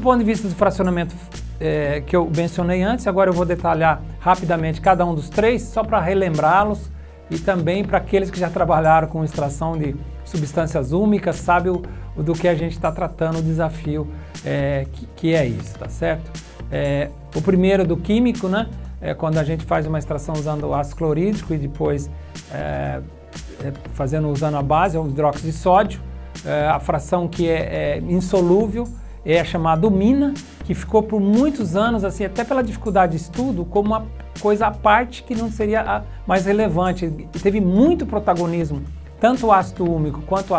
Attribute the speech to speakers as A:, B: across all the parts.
A: ponto de vista do fracionamento que eu mencionei antes, agora eu vou detalhar rapidamente cada um dos três, só para relembrá-los e também para aqueles que já trabalharam com extração de substâncias úmicas, sabem do que a gente está tratando, o desafio que é isso, tá certo? O primeiro do químico, né? Quando a gente faz uma extração usando o ácido clorídrico e depois usando a base, o hidróxido de sódio, a fração que é insolúvel é chamada umina, que ficou por muitos anos, assim, até pela dificuldade de estudo, como uma coisa à parte que não seria a mais relevante. E teve muito protagonismo, tanto o ácido úmico quanto o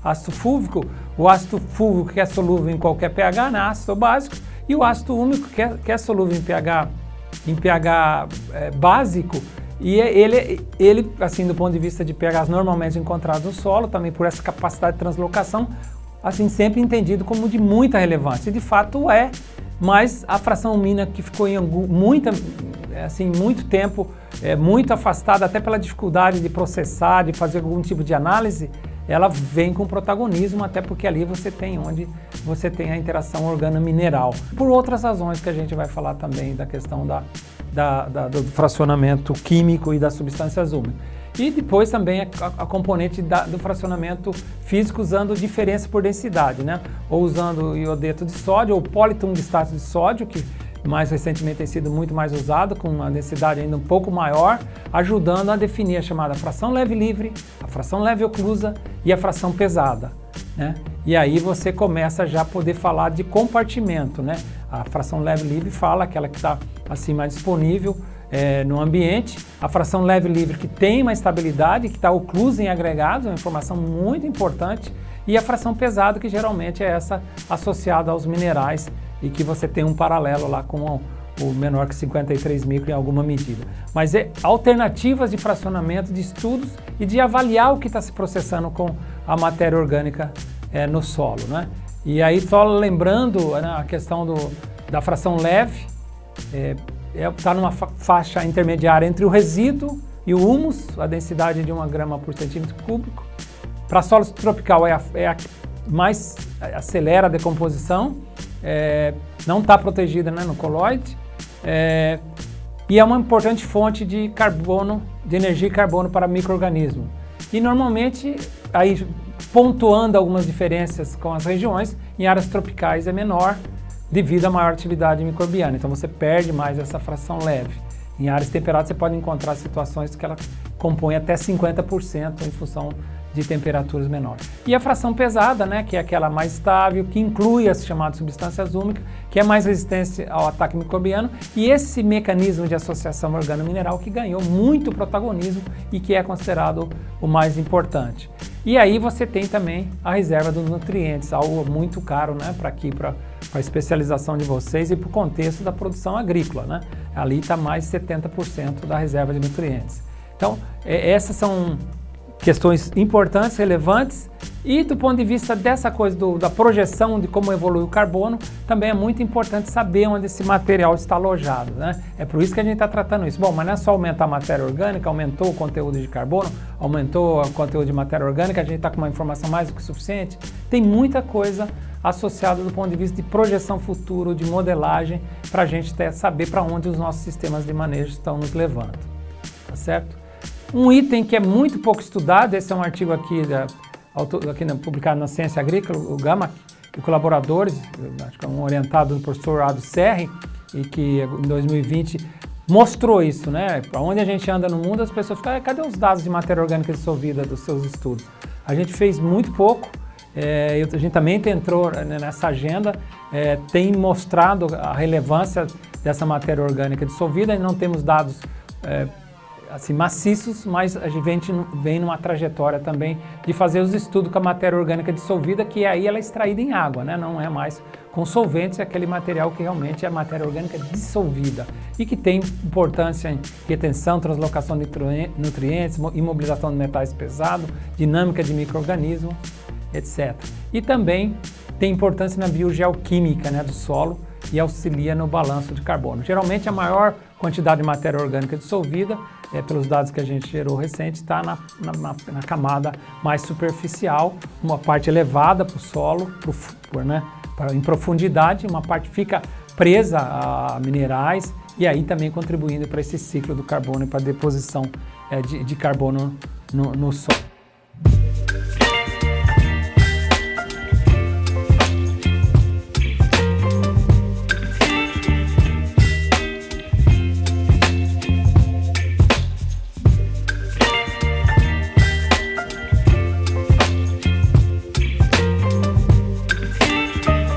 A: ácido fúlvico. O ácido fúlvico, que é solúvel em qualquer pH, né, ácido básico, e o ácido úmico, que é solúvel em pH básico, e ele, assim, do ponto de vista de pHs normalmente encontrados no solo, também por essa capacidade de translocação, assim, sempre entendido como de muita relevância, e de fato é, mas a fração umina que ficou em muito tempo, muito afastada, até pela dificuldade de processar, de fazer algum tipo de análise, ela vem com protagonismo, até porque ali você tem a interação organo-mineral. Por outras razões que a gente vai falar também da questão do fracionamento químico e das substâncias úmicas. E depois também a componente do fracionamento físico usando diferença por densidade, né? Ou usando iodeto de sódio ou politungstato de sódio, que mais recentemente tem sido muito mais usado, com uma densidade ainda um pouco maior, ajudando a definir a chamada fração leve livre, a fração leve oclusa e a fração pesada, né? E aí você começa já a poder falar de compartimento, né? A fração leve livre fala aquela que está assim mais disponível no ambiente, a fração leve livre que tem uma estabilidade, que está oclusa em agregados, uma informação muito importante, e a fração pesada, que geralmente é essa associada aos minerais e que você tem um paralelo lá com o menor que 53 micro em alguma medida. Mas alternativas de fracionamento, de estudos e de avaliar o que está se processando com a matéria orgânica no solo, né? E aí só lembrando, né, a questão da fração leve, está numa faixa intermediária entre o resíduo e o humus, a densidade de 1 grama por centímetro cúbico. Para solo tropical é a que mais acelera a decomposição, não está protegida, né, no coloide, e é uma importante fonte de carbono, de energia e carbono para micro-organismo. E normalmente, aí pontuando algumas diferenças com as regiões, em áreas tropicais é menor, devido à maior atividade microbiana. Então você perde mais essa fração leve. Em áreas temperadas você pode encontrar situações que ela compõe até 50% em função de temperaturas menores. E a fração pesada, né, que é aquela mais estável, que inclui as chamadas substâncias úmicas, que é mais resistente ao ataque microbiano, e esse mecanismo de associação organo-mineral que ganhou muito protagonismo e que é considerado o mais importante. E aí você tem também a reserva dos nutrientes, algo muito caro, né, para a especialização de vocês e para o contexto da produção agrícola, né? Ali está mais de 70% da reserva de nutrientes. Então, essas são questões importantes, relevantes, e do ponto de vista dessa coisa da projeção de como evolui o carbono, também é muito importante saber onde esse material está alojado, né? É por isso que a gente está tratando isso. Bom, mas não é só aumentar a matéria orgânica, aumentou o conteúdo de carbono, aumentou o conteúdo de matéria orgânica, a gente está com uma informação mais do que suficiente. Tem muita coisa associada do ponto de vista de projeção futuro, de modelagem, para a gente saber para onde os nossos sistemas de manejo estão nos levando, tá certo? Um item que é muito pouco estudado, esse é um artigo aqui, publicado na Ciência Agrícola, o Gama e colaboradores, acho que é um orientado do professor Ado Serri, e que em 2020 mostrou isso, né? Onde a gente anda no mundo, as pessoas ficam, cadê os dados de matéria orgânica dissolvida dos seus estudos? A gente fez muito pouco, a gente também entrou nessa agenda, tem mostrado a relevância dessa matéria orgânica dissolvida, e não temos dados assim, maciços, mas a gente vem numa trajetória também de fazer os estudos com a matéria orgânica dissolvida, que aí ela é extraída em água, né? Não é mais com solventes, é aquele material que realmente é matéria orgânica dissolvida e que tem importância em retenção, translocação de nutrientes, imobilização de metais pesados, dinâmica de micro-organismos, etc. E também tem importância na biogeoquímica, né, do solo, e auxilia no balanço de carbono. Geralmente a maior quantidade de matéria orgânica dissolvida, pelos dados que a gente gerou recente, está na camada mais superficial, uma parte elevada para o solo, em profundidade, uma parte fica presa a minerais e aí também contribuindo para esse ciclo do carbono e para a deposição de carbono no solo.